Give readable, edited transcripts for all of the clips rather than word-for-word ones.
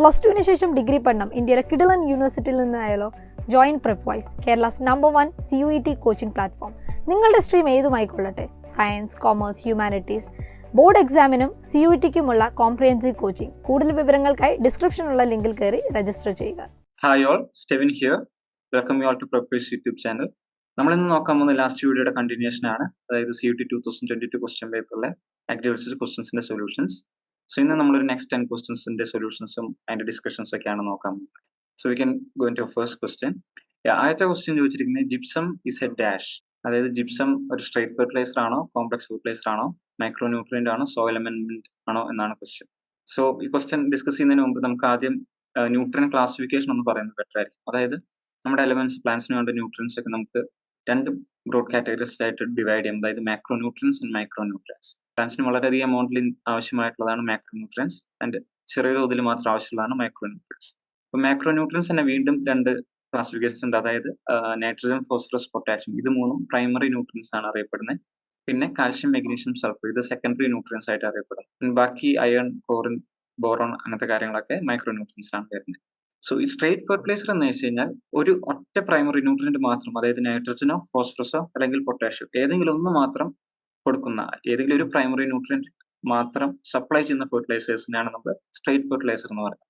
+2 ശേഷം ഡിഗ്രി പഠനം ഇന്ത്യയിലെ കിടിലൻ യൂണിവേഴ്സിറ്റിയിൽ നിന്നായാലോ? Join Prepwise, Kerala's #1 CUET coaching platform. നിങ്ങളുടെ സ്ട്രീം ഏതുമായിക്കൊള്ളട്ടെ, സയൻസ്, കൊമേഴ്സ്, ഹ്യൂമാനിറ്റീസ്, ബോർഡ് എക്സാമിനും CUETക്കുമുള്ള കോംപ്രിഹെൻസീവ് കോച്ചിങ്. കൂടുതൽ വിവരങ്ങൾക്കായി ഡിസ്ക്രിപ്ഷനിലുള്ള ലിങ്കിൽ കയറി രജിസ്റ്റർ ചെയ്യുക. Hi all, Stevin here. Welcome you all to Prepwise YouTube channel. നമ്മളിന്ന് നോക്കാൻ പോകുന്ന ലാസ്റ്റ് വീഡിയോയുടെ കണ്ടിന്യൂഷൻ ആണ്, അതായത് CUET 2022 ക്വസ്റ്റ്യൻ പേപ്പറിലെ ആക്ടിവിറ്റീസ് ക്വസ്റ്റ്യൻസിന്റെ സൊല്യൂഷൻസ്. സോ ഇന്ന് നമ്മളൊരു നെക്സ്റ്റ് 10 ക്വസ്റ്റ്യൻസിന്റെ സൊല്യൂഷൻസും അതിന്റെ ഡിസ്കഷൻസ് ഒക്കെയാണ് നോക്കാൻ പോകുന്നത്. So we can go into first question. ആദ്യത്തെ ക്വസ്റ്റ്യൻ ചോദിച്ചിരിക്കുന്നത് ജിപ്സം ഇസ് എ ഡാഷ്, അതായത് ജിപ്സം ഒരു സ്ട്രേറ്റ് ഫെർട്ടിലൈസർ ആണോ, കോംപ്ലക്സ് ഫെർട്ടിലൈസർ ആണോ, മൈക്രോ ന്യൂട്രിയന്റ് ആണോ, സോയിൽ അമെൻമെന്റ് ആണോ എന്നാണ് ക്വസ്റ്റ്യൻ. സോ ഈ ക്വസ്റ്റ്യൻ ഡിസ്കസ് ചെയ്യുന്നതിന് മുമ്പ് നമുക്ക് ആദ്യം ന്യൂട്രിയൻ ക്ലാസിഫിക്കേഷൻ എന്ന് പറയുന്നത് ബെറ്റർ ആയിരിക്കും. അതായത് നമ്മുടെ എലമെന്റ്സ്, പ്ലാന്റ്സിന് വേണ്ട ന്യൂട്രിയൻസ് ഒക്കെ നമുക്ക് രണ്ട് ബ്രോഡ് കാറ്റഗറീസ് ആയിട്ട് ഡിവൈഡ് ചെയ്യും. അതായത് macro nutrients and micro nutrients. പ്ലാന്റ്സിന് വളരെയധികം എമൗണ്ടിൽ ആവശ്യമായിട്ടുള്ളതാണ് മാക്രോ ന്യൂട്രിയൻസ്, ആൻഡ് ചെറിയ തോതിൽ മാത്രം ആവശ്യമുള്ളതാണ് മൈക്രോ ന്യൂട്രിയൻസ്. അപ്പോൾ മാക്രോ ന്യൂട്രിയൻസ് തന്നെ വീണ്ടും രണ്ട് ക്ലാസിഫിക്കേഷൻസ് ഉണ്ട്. അതായത് നൈട്രജൻ, ഫോസ്ഫറസ്, പൊട്ടാഷ്യം, ഇത് മൂന്നും പ്രൈമറി ന്യൂട്രിയൻസ് ആണ് അറിയപ്പെടുന്നത്. പിന്നെ കാൽഷ്യം, മെഗ്നീഷ്യം, സൾഫർ, ഇത് സെക്കൻഡറി ന്യൂട്രിയൻസ് ആയിട്ട് അറിയപ്പെടും. ബാക്കി അയൺ, ക്ലോറിൻ, ബോറോൺ അങ്ങനത്തെ കാര്യങ്ങളൊക്കെ മൈക്രോ ന്യൂട്രിയൻസ് ആണ് വരുന്നത്. സോ ഈ സ്ട്രേറ്റ് ഫെർട്ടിലൈസർ എന്ന് വെച്ച് കഴിഞ്ഞാൽ ഒരു ഒറ്റ പ്രൈമറി ന്യൂട്രിയന്റ് മാത്രം, അതായത് നൈട്രജനോ ഫോസ്ഫറസോ അല്ലെങ്കിൽ പൊട്ടാഷ്യോ ഏതെങ്കിലും ഒന്ന് മാത്രം കൊടുക്കുന്ന, ഏതെങ്കിലും ഒരു പ്രൈമറി ന്യൂട്രിയന്റ് മാത്രം സപ്ലൈ ചെയ്യുന്ന ഫെർട്ടിലൈസേഴ്സിനാണ് നമ്മൾ സ്ട്രേറ്റ് ഫെർട്ടിലൈസർ എന്ന് പറയുന്നത്.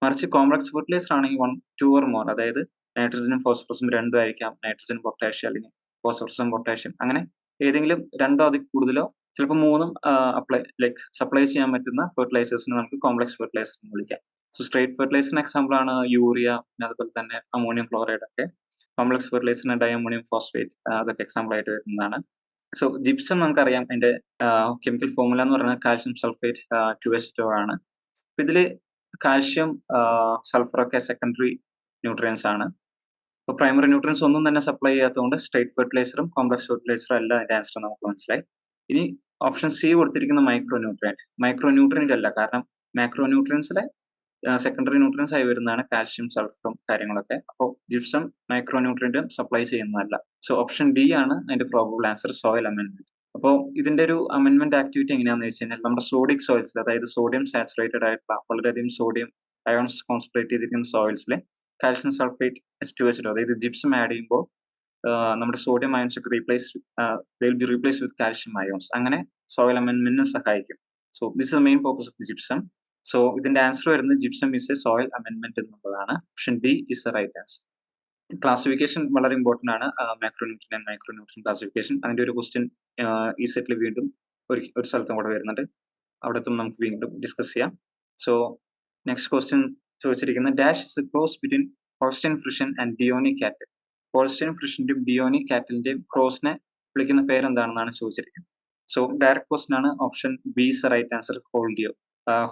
മറിച്ച് കോംപ്ലക്സ് ഫെർട്ടിലൈസർ ആണെങ്കിൽ 1, 2 or more, അതായത് നൈട്രജനും ഫോസ്ഫറസും രണ്ടും ആയിരിക്കാം, നൈട്രജൻ, പൊട്ടാഷ്യം അല്ലെങ്കിൽ ഫോസ്ഫറസും പൊട്ടാഷ്യം, അങ്ങനെ ഏതെങ്കിലും രണ്ടോ അതിൽ കൂടുതലോ ചിലപ്പോൾ മൂന്നും സപ്ലൈ ചെയ്യാൻ പറ്റുന്ന ഫെർട്ടിലൈസേഴ്സിന് നമുക്ക് കോംപ്ലക്സ് ഫെർട്ടിലൈസർ എന്ന് വിളിക്കാം. സോ സ്ട്രേറ്റ് ഫെർട്ടിലൈസറിന് എക്സാമ്പിൾ ആണ് യൂറിയ, പിന്നെ അതുപോലെ തന്നെ അമോണിയം ക്ലോറൈഡ് ഒക്കെ. കോംപ്ലക്സ് ഫെർട്ടിലൈസറിന് ഡയമോണിയം ഫോസ്ഫേറ്റ്, അതൊക്കെ എക്സാമ്പിൾ ആയിട്ട് വരുന്നതാണ്. സോ ജിപ്സം നമുക്കറിയാം, അതിന്റെ കെമിക്കൽ ഫോർമുല എന്ന് പറയുന്നത് കാൽഷ്യം സൾഫേറ്റ് 2H2O ആണ്. ഇതിൽ കാൽഷ്യം, സൾഫർ ഒക്കെ സെക്കൻഡറി ന്യൂട്രിയൻസ് ആണ്. ഇപ്പോൾ പ്രൈമറി ന്യൂട്രിയൻസ് ഒന്നും തന്നെ സപ്ലൈ ചെയ്യാത്തതുകൊണ്ട് സ്ട്രേറ്റ് ഫെർട്ടിലൈസറും കോംപ്ലക്സ് ഫെർട്ടിലൈസറും അല്ല അതിന്റെ ആൻസർ നമുക്ക് മനസ്സിലായി. ഇനി ഓപ്ഷൻ സി കൊടുത്തിരിക്കുന്ന മൈക്രോ ന്യൂട്രിയന്റ് അല്ല, കാരണം മാക്രോ ന്യൂട്രിയൻസിലെ സെക്കൻഡറി ന്യൂട്രിയൻസ് ആയി വരുന്നതാണ് കാൽഷ്യം, സൾഫറും കാര്യങ്ങളൊക്കെ. അപ്പോൾ ജിപ്സം മൈക്രോ ന്യൂട്രിയന്റും സപ്ലൈ ചെയ്യുന്നതല്ല. സോ ഓപ്ഷൻ ഡി ആണ് അതിന്റെ പ്രോബബിൾ ആൻസർ, സോയിൽ അമെൻമെന്റ്. അപ്പോൾ ഇതിന്റെ ഒരു അമെൻമെന്റ് ആക്ടിവിറ്റി എങ്ങനെയാണെന്ന് വെച്ച് കഴിഞ്ഞാൽ നമ്മുടെ സോഡിക് സോയിൽസിൽ, അതായത് സോഡിയം സാച്ചുറേറ്റഡ് ആയിട്ടുള്ള വളരെയധികം സോഡിയം അയോൺസ് കോൺസെൻട്രേറ്റ് ചെയ്തിരിക്കുന്ന സോയിൽസിലെ കാൽഷ്യം സൾഫേറ്റ് H2H2, അതായത് ജിപ്സം ആഡ് ചെയ്യുമ്പോൾ നമ്മുടെ സോഡിയം അയോൺസ് ഒക്കെ റീപ്ലേസ് വിത്ത് കാൽഷ്യം അയോൺസ്, അങ്ങനെ സോയിൽ അമെൻമെന്റിന് സഹായിക്കും. So this is the main purpose of the gypsum. So ഇതിന്റെ ആൻസർ വരുന്നത് ജിപ്സം ഇസ് എ സോയിൽ അമെൻമെന്റ് എന്നുള്ളതാണ്. Option D is the right answer. Classification വളരെ ഇമ്പോർട്ടന്റ് ആണ്, macro nutrient and micro nutrient classification. അതിന്റെ ഒരു ക്വസ്റ്റ്യൻ ഈ സെറ്റിൽ വീണ്ടും ഒരു സ്ഥലത്തും കൂടെ വരുന്നുണ്ട്, അവിടത്തും നമുക്ക് വീണ്ടും ഡിസ്കസ് ചെയ്യാം. സോ നെക്സ്റ്റ് ക്വസ്റ്റ്യൻ ചോദിച്ചിരിക്കുന്നത് dash is a cross between Holstein Friesian and Deoni cattle. Holstein ഫ്രിഷ്യന്റെയും ഡിയോനി കാറ്റലിന്റെയും ക്രോസിനെ വിളിക്കുന്ന പേരെന്താണെന്നാണ് ചോദിച്ചിരിക്കുന്നത്. സോ ഡയറക്റ്റ് ക്വസ്റ്റ്യൻ ആണ്. Option B is right answer, Holdeo.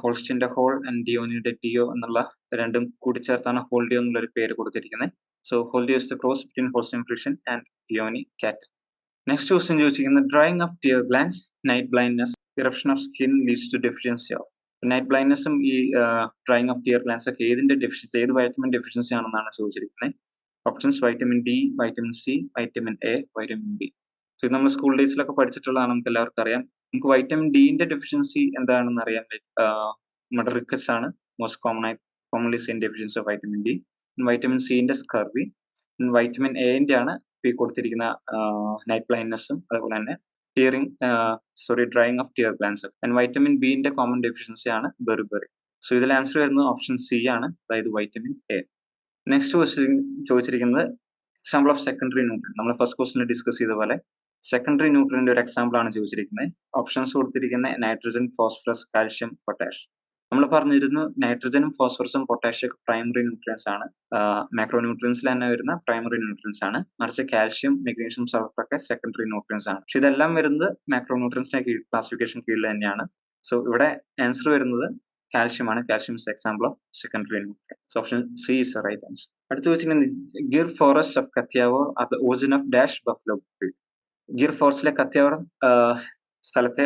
ഹോൾസ്റ്റൈന്റെ ഹോൾ ആൻഡ് ഡിയോനിയുടെ ഡിയോ എന്നുള്ള രണ്ടും കൂടി ചേർത്താണ് ഹോൾഡിയോ എന്നുള്ളൊരു പേര് കൊടുത്തിരിക്കുന്നത്. So Holdeo is the cross between Holstein Friesian and Deoni cattle. Next question ചോദിച്ചിരിക്കുന്നത് drying of tear glands, night blindness, eruption of skin leads to deficiency of. Night ബ്ലൈൻഡ്നെസ്സും ഈ ഡ്രൈയിങ് ഓഫ് ടിയർ ഗ്ലാൻസ് ഒക്കെ ഏതിന്റെ ഡെഫിഷ്യൻസി, ഏത് വൈറ്റമിൻ ഡെഫിഷ്യൻസി ആണെന്നാണ് ചോദിച്ചിരിക്കുന്നത്. Options vitamin D, vitamin C, vitamin A, vitamin B. So ഇത് നമ്മൾ school ഡേയ്സിലൊക്കെ പഠിച്ചിട്ടുള്ളതാണ്, നമുക്ക് എല്ലാവർക്കും അറിയാം. നമുക്ക് വൈറ്റമിൻ ഡിന്റെ ഡെഫിഷ്യൻസി എന്താണെന്ന് അറിയാൻ നമ്മുടെ റിക്കറ്റ്സ് ആണ് most commonly seen deficiency of vitamin D. Vitamin സിന്റെ സ്കർവി. വൈറ്റമിൻ എന്റെ ആണ് ഈ കൊടുത്തിരിക്കുന്ന നൈറ്റ് ബ്ലൈൻഡ്നെസ്സും അതുപോലെ തന്നെ drying of tear glands. And vitamin ബിന്റെ കോമൺ ഡെഫിഷ്യൻസി ആണ് ബെറിബെറി. സോ ഇതിൽ ആൻസർ വരുന്നത് ഓപ്ഷൻ സി ആണ്, അതായത് വൈറ്റമിൻ എ. നെക്സ്റ്റ് ക്വസ്റ്റ്യൻ ചോദിച്ചിരിക്കുന്നത് എക്സാമ്പിൾ ഓഫ് സെക്കൻഡറി ന്യൂട്രിയൻ. നമ്മൾ ഫസ്റ്റ് ക്വസ്റ്റ്യനിൽ ഡിസ്കസ് ചെയ്ത പോലെ സെക്കൻഡറി ന്യൂട്രിയന്റെ ഒരു എക്സാമ്പിൾ ആണ് ചോദിച്ചിരിക്കുന്നത്. ഓപ്ഷൻസ് കൊടുത്തിരിക്കുന്നത് നൈട്രജൻ, ഫോസ്ഫറസ്, കാൽഷ്യം, പൊട്ടാഷ്. നമ്മൾ പറഞ്ഞിരുന്നു നൈട്രജനും ഫോസ്ഫറസും പൊട്ടാഷ്യം ഒക്കെ പ്രൈമറി ന്യൂട്രിയൻസ് ആണ്, മാക്രോ ന്യൂട്രിയൻസിൽ തന്നെ വരുന്ന പ്രൈമറി ന്യൂട്രിയൻസ് ആണ്. മറിച്ച് കാൽഷ്യം, മെഗ്നീഷ്യം, സൾഫർ ഒക്കെ സെക്കൻഡറി ന്യൂട്രിയൻസ് ആണ്. പക്ഷെ ഇതെല്ലാം വരുന്നത് മാക്രോ ന്യൂട്രിയൻസിന്റെ ക്ലാസിഫിക്കേഷൻ കീഴിൽ തന്നെയാണ്. സോ ഇവിടെ ആൻസർ വരുന്നത് കാൽഷ്യം ആണ്. Calcium is example of secondary nutrient. So option C is the right answer. അടുത്ത് വെച്ചിരിക്കുന്നത് Gir forest of Kathiawar are the origin of dash buffalo breed. Gir ഫോറസ്റ്റിലെ കത്തിയാവർ സ്ഥലത്തെ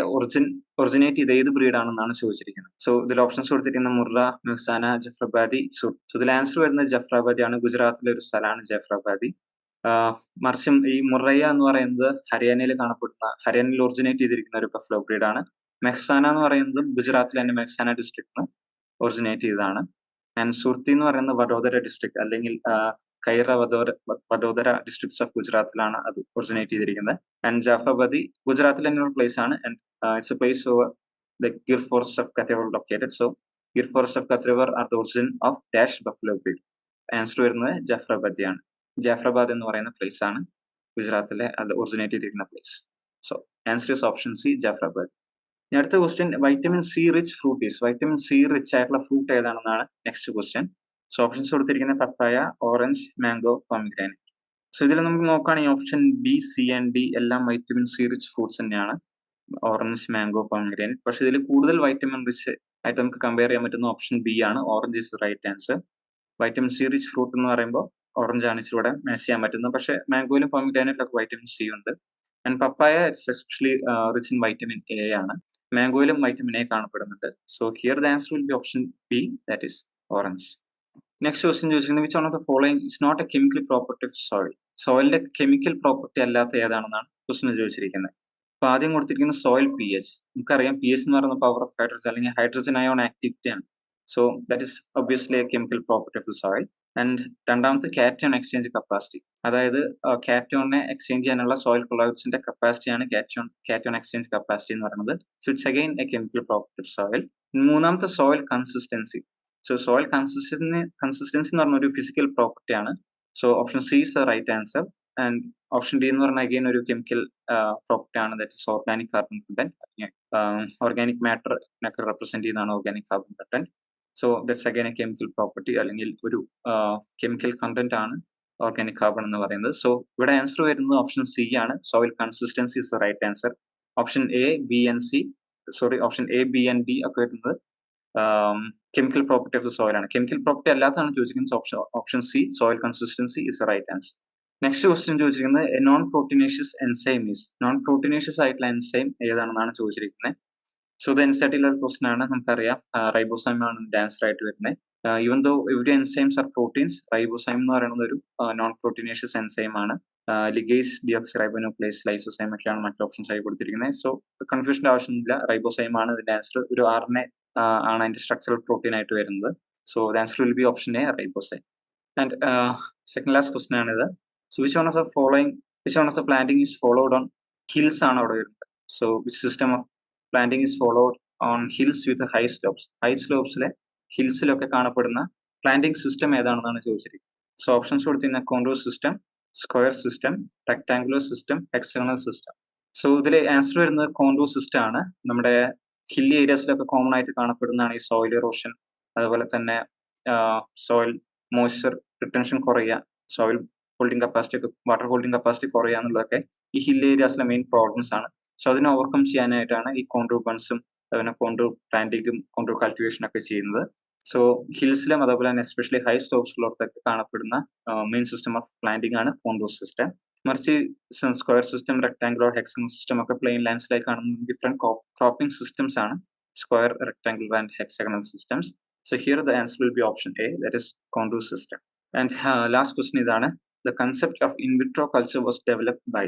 ഒറിജിനേറ്റ് ചെയ്ത ഏത് ബ്രീഡ് ആണെന്നാണ് ചോദിച്ചിരിക്കുന്നത്. സോ ഇതിൽ ഓപ്ഷൻസ് കൊടുത്തിരിക്കുന്ന മുർറ, മെഹ്സാന, ജഫ്രാബാദി, സുർ. സോ ഇതിൽ ആൻസർ വരുന്നത് ജഫ്രാബാദി ആണ്. ഗുജറാത്തിലെ ഒരു സ്ഥലമാണ് ജഫ്രാബാദി. മറിച്ചും ഈ മുറയ്യ എന്ന് പറയുന്നത് ഹരിയാനയിൽ ഒറിജിനേറ്റ് ചെയ്തിരിക്കുന്ന ഒരു ബഫലോ ബ്രീഡ് ആണ്. മെഹ്സാന എന്ന് പറയുന്നത് ഗുജറാത്തിലെ തന്നെ മെഹ്സാന ഡിസ്ട്രിക്റ്റിന് ഒറിജിനേറ്റ് ചെയ്തതാണ്. ആൻഡ് സുർത്തി എന്ന് പറയുന്നത് വഡോദര ഡിസ്ട്രിക്ട് അല്ലെങ്കിൽ കൈറ വഡോദര ഡിസ്ട്രിക്ട്സ് ഓഫ് ഗുജറാത്തിലാണ് അത് ഒറിജിനേറ്റ് ചെയ്തിരിക്കുന്നത്. ആൻഡ് ജാഫ്രാബാദി ഗുജറാത്തിൽ തന്നെയുള്ള പ്ലേസ് ആണ്. And it's a place over the Gir forest of Kathiawar located. So Gir forest of Kathiawar are the origin of dash buffalo breed. Answer വരുന്നത് ജാഫ്രാബാദിയാണ്. ജാഫ്രാബാദ് എന്ന് പറയുന്ന പ്ലേസ് ആണ് ഗുജറാത്തിലെ അത് ഒറിജിനേറ്റ് ചെയ്തിരിക്കുന്ന place. So answer is option C, Jafrabad. ഇനി അടുത്ത question, vitamin C rich fruit is. Vitamin C rich ആയിട്ടുള്ള ഫ്രൂട്ട് ഏതാണെന്നാണ് നെക്സ്റ്റ് ക്വസ്റ്റ്യൻ. സോ ഓപ്ഷൻസ് കൊടുത്തിരിക്കുന്നത് papaya, orange, mango, pomegranate. So ഇതിൽ നമുക്ക് നോക്കുകയാണെങ്കിൽ option B, C and D എല്ലാം വൈറ്റമിൻ സി റിച്ച് ഫ്രൂട്ട്സ് തന്നെയാണ്. Orange, mango, pomegranate. പക്ഷെ ഇതിൽ കൂടുതൽ വൈറ്റമിൻ റിച്ച് ആയിട്ട് നമുക്ക് കമ്പയർ ചെയ്യാൻ പറ്റുന്ന ഓപ്ഷൻ ബി ആണ്. Orange is right answer. Vitamin C rich fruit എന്ന് പറയുമ്പോൾ ഓറഞ്ച് ആണ് ഇച്ചിലൂടെ മാച്ച് ചെയ്യാൻ പറ്റുന്നത്. പക്ഷെ മാംഗോയിലും പോമിഗ്രാനൈറ്റിലൊക്കെ വൈറ്റമിൻ സി ഉണ്ട്. And papaya it's especially rich in vitamin A ആണ്. മാംഗോയിലും വൈറ്റമിൻ എ കാണപ്പെടുന്നുണ്ട്. So here the answer will be option B, that is orange. Next question ചോദിച്ചിരിക്കുന്നത് which one of the following is not a chemical property of soil. സോയിലിന്റെ chemical property അല്ലാത്ത ഏതാണെന്നാണ് question ചോദിച്ചിരിക്കുന്നത്. അപ്പൊ ആദ്യം കൊടുത്തിരിക്കുന്ന സോയിൽ പി എച്ച്. നമുക്കറിയാം P H എന്ന് പറയുന്നത് പവർ ഓഫ് ഹൈഡ്രജൻ അല്ലെങ്കിൽ ഹൈഡ്രജൻ അയോൺ ആക്ടിവിറ്റി ആണ്. So that is obviously a chemical property of the soil. And രണ്ടാമത്തെ കാറ്റയോൺ എക്സ്ചേഞ്ച് കപ്പാസിറ്റി, അതായത് കാറ്റയോണിനെ എക്സ്ചേഞ്ച് ചെയ്യാനുള്ള സോയിൽ കൊളോയിഡ്സിന്റെ കപ്പാസിറ്റിയാണ് കാറ്റയോൺ എക്സ്ചേഞ്ച് കപ്പാസിറ്റി എന്ന് പറയുന്നത്. So it's again a chemical property of soil. മൂന്നാമത്തെ soil consistency. So soil consistency എന്ന് പറഞ്ഞ ഒരു ഫിസിക്കൽ പ്രോപ്പർട്ടി ആണ്. So option C is the right answer. And option D എന്ന് പറഞ്ഞാൽ അഗൈൻ ഒരു കെമിക്കൽ പ്രോപ്പർട്ടി ആണ്. That is organic carbon content. Organic മാറ്ററിനൊക്കെ റെപ്രസെന്റ് ചെയ്യുന്നതാണ് organic carbon content. So that's again a chemical property അല്ലെങ്കിൽ ഒരു chemical content ആണ് organic carbon എന്ന് പറയുന്നത്. സോ ഇവിടെ ആൻസർ വരുന്നത് ഓപ്ഷൻ സി ആണ്. Soil consistency is the right answer. Option A, B and D ഒക്കെ വരുന്നത് chemical property of the soil ആണ്. കെമിക്കൽ പ്രോപ്പർട്ടി അല്ലാത്തതാണ് ചോദിച്ചിരിക്കുന്നത്. Option C, soil consistency is the right answer. Next question ചോദിച്ചിരിക്കുന്നത് non proteinaceous enzyme is. Non proteinaceous ആയിട്ടുള്ള enzyme ഏതാണെന്നാണ് ചോദിച്ചിരിക്കുന്നത്. So ഇത് NCET ക്വസ്റ്റൻ ആണ്. നമുക്കറിയാം റൈബോസൈം ആണ് ആൻസർ ആയിട്ട് വരുന്നത്. Even though every enzymes are proteins, ribozyme എന്ന് പറയുന്നത് ഒരു നോൺ പ്രോട്ടീനേഷ്യസ് എൻസൈം ആണ്. ലിഗേസ്, ഡിയോക്സിറൈബോന്യൂക്ലിയേസ്, ലൈസോസൈം ഒക്കെയാണ് മറ്റു ഓപ്ഷൻസ് ആയി കൊടുത്തിരിക്കുന്നത്. സോ കൺഫ്യൂഷന്റെ ആവശ്യമില്ല, റൈബോസൈം ആണ് ഇതിന്റെ ആൻസർ. ഒരു RNA ആണ് അതിന്റെ സ്ട്രക്ചറൽ പ്രോട്ടീൻ ആയിട്ട് വരുന്നത്. So the answer will be option A, ribozyme. And second last question ആണിത്. So which one of the planting is followed on hills ആണ് അവിടെ വരുന്നത്. So which system of planting is followed on hills with high slopes. High സ്ലോപ്സിലെ ഹിൽസിലൊക്കെ കാണപ്പെടുന്ന planting system ഏതാണെന്നാണ് ചോദിച്ചിരിക്കുന്നത്. So options കൊടുത്തിരുന്ന contour system, square system, rectangular system, hexagonal system. So ഇതിൽ ആൻസർ വരുന്നത് കോണ്ടൂർ സിസ്റ്റം ആണ്. നമ്മുടെ ഹില്ലി ഏരിയാസിലൊക്കെ കോമൺ ആയിട്ട് കാണപ്പെടുന്നതാണ് ഈ സോയിൽ ഇറോഷൻ, അതുപോലെ തന്നെ സോയിൽ മോയ്സ്ചർ റിട്ടൻഷൻ കുറയുക, സോയിൽ ഹോൾഡിംഗ് കപ്പാസിറ്റി ഒക്കെ, വാട്ടർ ഹോൾഡിംഗ് കപ്പാസിറ്റി കുറയുക എന്നുള്ളതൊക്കെ ഈ ഹിൽ ഏരിയാസിലെ മെയിൻ പ്രോബ്ലംസ് ആണ്. സോ അതിനെ ഓവർകം ചെയ്യാനായിട്ടാണ് ഈ കോണ്ടൂർ ബൺസും അതുപോലെ കോണ്ടൂർ പ്ലാന്റിങ്ങും കോണ്ടൂർ കൾട്ടിവേഷൻ ഒക്കെ ചെയ്യുന്നത്. സോ ഹിൽസിലും അതുപോലെ തന്നെ എസ്പെഷ്യലി ഹൈ സ്ലോപ്സിലുള്ളതൊക്കെ കാണപ്പെടുന്ന മെയിൻ സിസ്റ്റം ഓഫ് പ്ലാന്റിംഗ് ആണ് കോണ്ടൂർ സിസ്റ്റം. മറിച്ച് square system, rectangular, hexagonal system ഒക്കെ പ്ലെയിൻ ലാൻഡ്സിലേക്ക് കാണുന്ന ഡിഫറെന്റ് ക്രോപ്പിംഗ് സിസ്റ്റംസ് ആണ് square, rectangular and hexagonal systems. So here the answer will be option A, that is contour system. And last question ഇതാണ്. The concept of in vitro culture was developed by.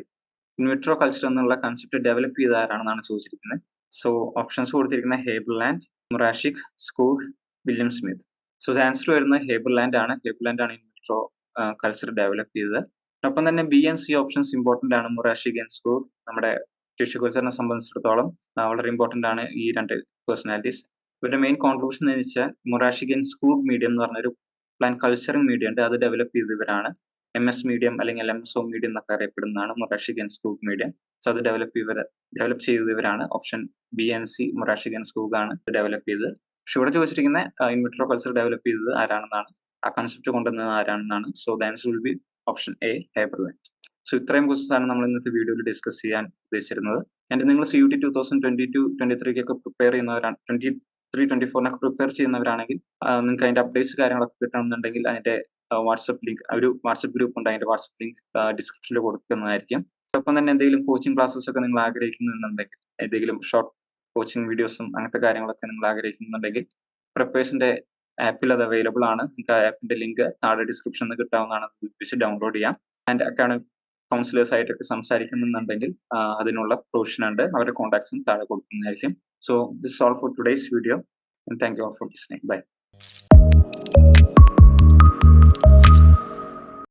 In vitro culture എന്നുള്ള concept develop ചെയ്ത ആരാണെന്നാണ് ചോദിച്ചിരിക്കുന്നത്. So options കൊടുത്തിരിക്കുന്നത് Haberlandt, Murashige, Skoog, William Smith. So the answer വരുന്നത് Haberlandt ആണ്. Haberlandt ആണ് in vitro culture develop ചെയ്തത്. ഒപ്പം തന്നെ B and C options important ആണ്. മുറാഷിക് ആൻഡ് സ്കൂഗ് നമ്മുടെ ടിഷ്യൂ കൾച്ചറിനെ സംബന്ധിച്ചിടത്തോളം വളരെ ഇമ്പോർട്ടന്റ് ആണ് ഈ രണ്ട് പേഴ്സണാലിറ്റീസ്. ഇവരുടെ മെയിൻ കോൺട്രിബ്യൂഷൻ എന്ന് വെച്ചാൽ മുറാഷിക് ആൻഡ് സ്കൂഗ് മീഡിയം എന്ന് പറഞ്ഞൊരു പ്ലാന്റ് കൾച്ചറിംഗ് മീഡിയം ഉണ്ട്, അത് ഡെവലപ്പ് ചെയ്ത് ഇവരാണ്. MS മീഡിയം അല്ലെങ്കിൽ LMSO മീഡിയം എന്നൊക്കെ അറിയപ്പെടുന്നതാണ് Murashige and Skoog medium. So അത് ഡെവലപ്പ് ചെയ്തത് ഇവരാണ്. Option B and C, Murashige and Skoog ആണ് ഡെവലപ്പ് ചെയ്തത്. പക്ഷെ ഇവിടെ ചോദിച്ചിരിക്കുന്ന ഇൻവിട്രോ കൾച്ചർ ഡെവലപ്പ് ചെയ്തത് ആരാണെന്നാണ്, ആ കൺസെപ്റ്റ് കൊണ്ടുവന്നത് ആരാണെന്നാണ്. So the answer will be option A, Haberlandt. So ഇത്രയും ക്വസ്റ്റൻസ് ആണ് നമ്മൾ ഇന്നത്തെ വീഡിയോയിൽ ഡിസ്കസ് ചെയ്യാൻ ഉദ്ദേശിച്ചിരുന്നത്. ആൻഡ് നിങ്ങൾ CUET 2022-23 പ്രിപ്പയർ ചെയ്യുന്നവരാണ്, 23-24 പ്രിപ്പയർ ചെയ്യുന്നവരാണെങ്കിൽ നിങ്ങൾക്ക് അതിന്റെ അപ്ഡേറ്റ്സ് കാര്യങ്ങളൊക്കെ കിട്ടണമെന്നുണ്ടെങ്കിൽ അതിന്റെ വാട്സ്ആപ്പ് ലിങ്ക്, ഒരു വാട്സ്ആപ്പ് ഗ്രൂപ്പ് ഉണ്ട്, അതിന്റെ വാട്സ്ആപ്പ് ലിങ്ക് ഡിസ്ക്രിപ്ഷനിൽ കൊടുക്കുന്നതായിരിക്കും. ഒപ്പം തന്നെ എന്തെങ്കിലും കോച്ചിങ് ക്ലാസ്സസ് ഒക്കെ നിങ്ങൾ ആഗ്രഹിക്കുന്നുണ്ടെങ്കിൽ, എന്തെങ്കിലും ഷോർട്ട് കോച്ചിങ് വീഡിയോസും അങ്ങനത്തെ കാര്യങ്ങളൊക്കെ നിങ്ങൾ ആഗ്രഹിക്കുന്നുണ്ടെങ്കിൽ പ്രിപ്പേഴ്സിന്റെ ആപ്പിൽ അത് അവൈലബിൾ ആണ്. നിങ്ങൾക്ക് ആ ആപ്പിന്റെ ലിങ്ക് താഴെ ഡിസ്ക്രിപ്ഷനിൽ കിട്ടാവുന്നതാണ്, വെച്ച് ഡൗൺലോഡ് ചെയ്യാം. ആൻഡ് അക്കാഡമിക് കൗൺസിലേഴ്സ് ആയിട്ടൊക്കെ സംസാരിക്കുന്നുണ്ടെങ്കിൽ അതിനുള്ള പ്രൊവിഷൻ ഉണ്ട്, അവരുടെ കോൺടാക്ട്സും താഴെ കൊടുക്കുന്നതായിരിക്കും. So this all for today's video, and thank you all for listening. By.